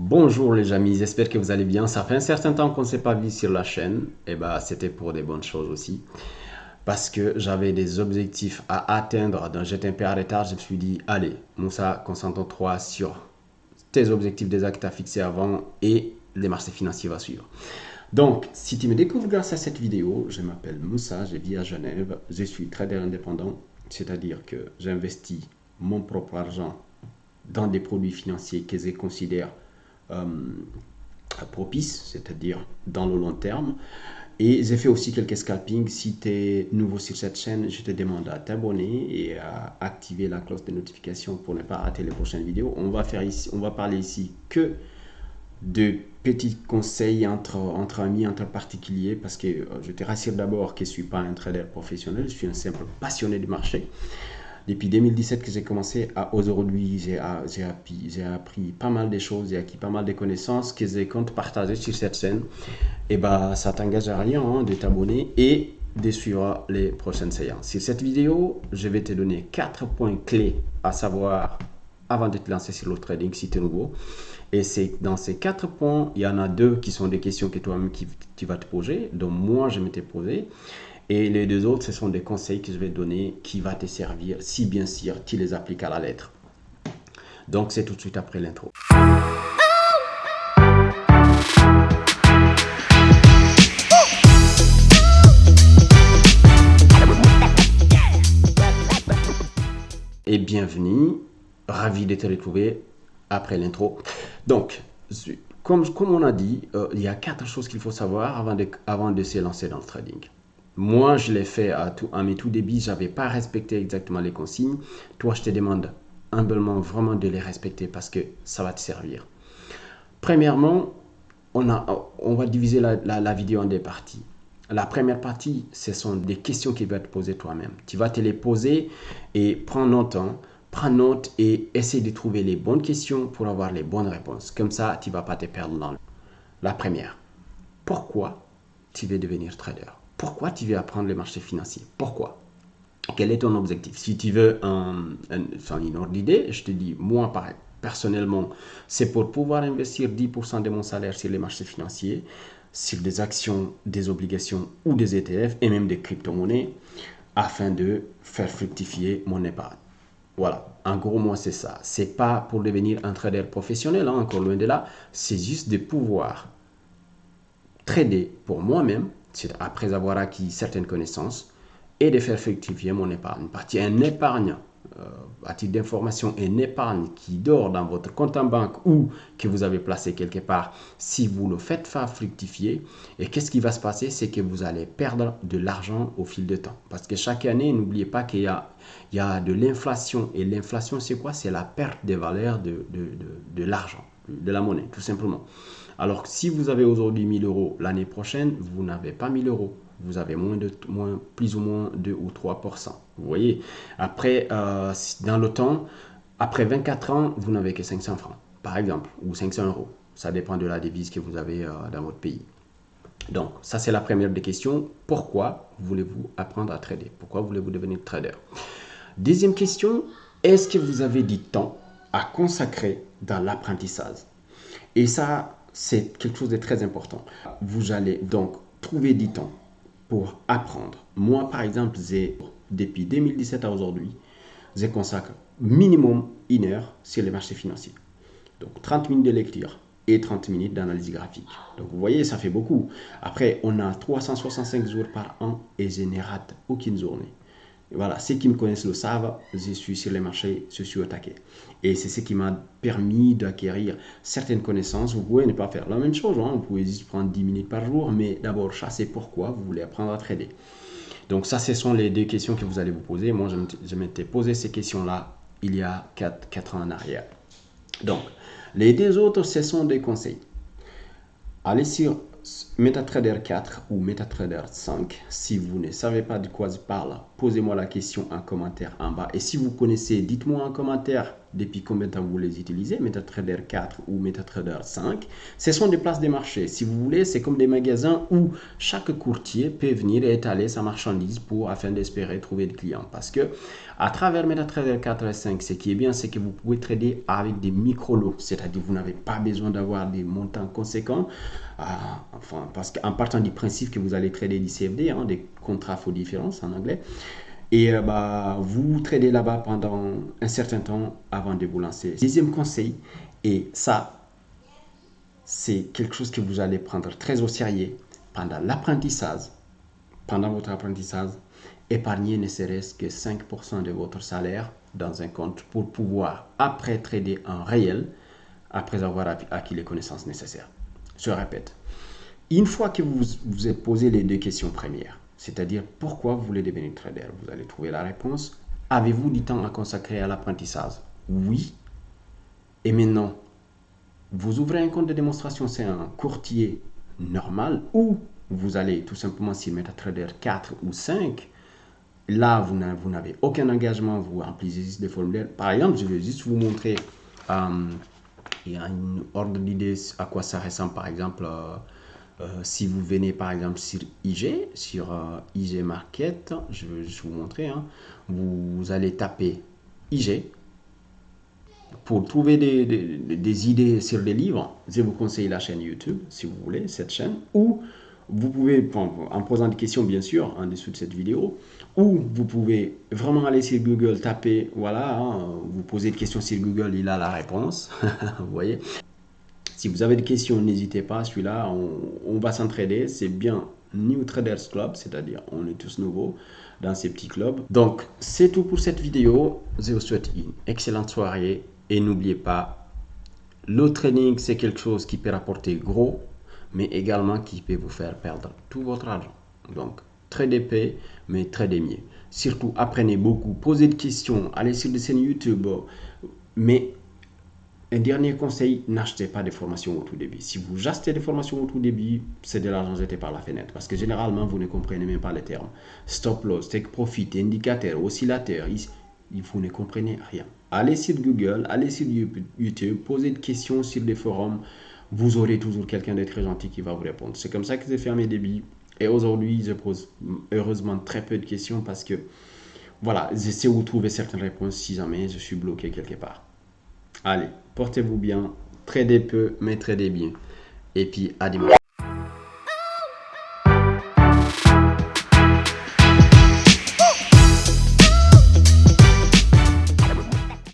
Bonjour les amis, j'espère que vous allez bien. Ça fait un certain temps qu'on ne s'est pas vu sur la chaîne. Et bah c'était pour des bonnes choses aussi. Parce que j'avais des objectifs à atteindre. Donc j'étais un peu en retard. Je me suis dit, allez, Moussa, concentre-toi sur tes objectifs déjà que tu as fixés avant et les marchés financiers vont suivre. Donc, si tu me découvres grâce à cette vidéo, je m'appelle Moussa, je vis à Genève. Je suis trader indépendant, c'est-à-dire que j'investis mon propre argent dans des produits financiers que je considère euh, propice, c'est-à-dire dans le long terme. Et j'ai fait aussi quelques scalpings. Si tu es nouveau sur cette chaîne, je te demande à t'abonner et à activer la cloche de notification pour ne pas rater les prochaines vidéos. On va parler ici que de petits conseils entre amis, entre particuliers, parce que je te rassure d'abord que je ne suis pas un trader professionnel, je suis un simple passionné du marché. Depuis 2017 que j'ai commencé à aujourd'hui, j'ai appris pas mal de choses, j'ai acquis pas mal de connaissances que je compte partager sur cette chaîne. Et bah, ça t'engage à rien de t'abonner et de suivre les prochaines séances. Sur cette vidéo, je vais te donner 4 points clés à savoir avant de te lancer sur le trading si tu es nouveau. Et c'est dans ces 4 points, il y en a 2 qui sont des questions que toi-même tu vas te poser, dont moi je m'étais posé. Et les 2 autres, ce sont des conseils que je vais te donner qui vont te servir si bien sûr tu les appliques à la lettre. Donc c'est tout de suite après l'intro. Et bienvenue, ravi de te retrouver après l'intro. Donc, comme on a dit, il y a 4 choses qu'il faut savoir avant de se lancer dans le trading. Moi, je l'ai fait à mes tout débuts, je n'avais pas respecté exactement les consignes. Toi, je te demande humblement vraiment de les respecter parce que ça va te servir. Premièrement, on va diviser la vidéo en 2 parties. La première partie, ce sont des questions que tu vas te poser toi-même. Tu vas te les poser et prends note et essaie de trouver les bonnes questions pour avoir les bonnes réponses. Comme ça, tu ne vas pas te perdre dans la première. Pourquoi tu veux devenir trader? Pourquoi tu veux apprendre les marchés financiers? Pourquoi? Quel est ton objectif? Si tu veux une ordre d'idée, je te dis, moi, personnellement, c'est pour pouvoir investir 10% de mon salaire sur les marchés financiers, sur des actions, des obligations ou des ETF et même des crypto-monnaies afin de faire fructifier mon épargne. Voilà, en gros, moi, c'est ça. C'est pas pour devenir un trader professionnel, hein, encore loin de là. C'est juste de pouvoir trader pour moi-même, après avoir acquis certaines connaissances, et de faire fructifier mon épargne. Partie un épargne, à titre d'information, une épargne qui dort dans votre compte en banque ou que vous avez placé quelque part, si vous le faites pas fructifier, et qu'est-ce qui va se passer? C'est que vous allez perdre de l'argent au fil du temps. Parce que chaque année, n'oubliez pas qu'il y a de l'inflation. Et l'inflation, c'est quoi? C'est la perte des valeurs de l'argent, de la monnaie, tout simplement. Alors que si vous avez aujourd'hui 1000 euros, l'année prochaine, vous n'avez pas 1000 euros. Vous avez plus ou moins 2 ou 3%. Vous voyez, après, dans le temps, après 24 ans, vous n'avez que 500 francs, par exemple, ou 500 euros. Ça dépend de la devise que vous avez dans votre pays. Donc, ça, c'est la première des questions. Pourquoi voulez-vous apprendre à trader? Pourquoi voulez-vous devenir trader? Deuxième question, est-ce que vous avez du temps à consacrer dans l'apprentissage? Et ça, c'est quelque chose de très important. Vous allez donc trouver du temps pour apprendre. Moi, par exemple, depuis 2017 à aujourd'hui, je consacre minimum 1 heure sur les marchés financiers. Donc 30 minutes de lecture et 30 minutes d'analyse graphique. Donc vous voyez, ça fait beaucoup. Après, on a 365 jours par an et je ne rate aucune journée. Voilà, ceux qui me connaissent le savent, je suis sur les marchés, je suis au taquet. Et c'est ce qui m'a permis d'acquérir certaines connaissances. Vous pouvez ne pas faire la même chose, hein. Vous pouvez juste prendre 10 minutes par jour, mais d'abord, chasser pourquoi vous voulez apprendre à trader. Donc ça, ce sont les 2 questions que vous allez vous poser. Moi, je m'étais posé ces questions-là il y a 4 ans en arrière. Donc, les 2 autres, ce sont des conseils. Allez sur MetaTrader 4 ou MetaTrader 5. Si vous ne savez pas de quoi je parle, posez-moi la question en commentaire en bas. Et si vous connaissez, dites-moi en commentaire depuis combien de temps vous les utilisez, MetaTrader 4 ou MetaTrader 5. Ce sont des places de marché. Si vous voulez, c'est comme des magasins où chaque courtier peut venir et étaler sa marchandise afin d'espérer trouver des clients. Parce que à travers MetaTrader 4 et 5, ce qui est bien, c'est que vous pouvez trader avec des micro-lots, c'est-à-dire vous n'avez pas besoin d'avoir des montants conséquents, parce qu'en partant du principe que vous allez trader du CFD, des contrats faux différence en anglais, et vous tradez là-bas pendant un certain temps avant de vous lancer. Deuxième conseil, et ça, c'est quelque chose que vous allez prendre très au sérieux pendant l'apprentissage. Pendant votre apprentissage, épargnez ne serait-ce que 5% de votre salaire dans un compte pour pouvoir après trader en réel, après avoir acquis les connaissances nécessaires. Je répète, une fois que vous vous êtes posé les deux questions premières, c'est-à-dire pourquoi vous voulez devenir trader, vous allez trouver la réponse. Avez-vous du temps à consacrer à l'apprentissage? Oui. Et maintenant, vous ouvrez un compte de démonstration, c'est un courtier normal, ou vous allez tout simplement sur MetaTrader 4 ou 5. Là, vous n'avez aucun engagement, vous remplissez juste des formulaires. Par exemple, je vais juste vous montrer, il y a une ordre d'idée à quoi ça ressemble. Par exemple, si vous venez par exemple sur IG, IG Market, je vais juste vous montrer, vous allez taper IG. Pour trouver des idées sur les livres, je vous conseille la chaîne YouTube, si vous voulez, cette chaîne, ou vous pouvez, en posant des questions bien sûr, en dessous de cette vidéo, ou vous pouvez vraiment aller sur Google, taper, voilà, vous posez des questions sur Google, il a la réponse, vous voyez. Si vous avez des questions, n'hésitez pas, celui-là, on va s'entraider, c'est bien New Traders Club, c'est-à-dire on est tous nouveaux dans ces petits clubs. Donc, c'est tout pour cette vidéo, je vous souhaite une excellente soirée, et n'oubliez pas, le trading, c'est quelque chose qui peut rapporter gros, mais également qui peut vous faire perdre tout votre argent. Donc, tradez paix, mais tradez mieux. Surtout, apprenez beaucoup, posez des questions, allez sur des chaînes YouTube. Mais un dernier conseil, n'achetez pas des formations au tout début. Si vous achetez des formations au tout début, c'est de l'argent jeté par la fenêtre. Parce que généralement, vous ne comprenez même pas les termes. Stop loss, take profit, indicateur, oscillateur, vous ne comprenez rien. Allez sur Google, allez sur YouTube, posez des questions sur des forums. Vous aurez toujours quelqu'un de très gentil qui va vous répondre. C'est comme ça que j'ai fait à mes débuts. Et aujourd'hui, je pose heureusement très peu de questions parce que, voilà, j'essaie de trouver certaines réponses si jamais je suis bloqué quelque part. Allez, portez-vous bien, tradez peu, mais tradez bien. Et puis, à dimanche.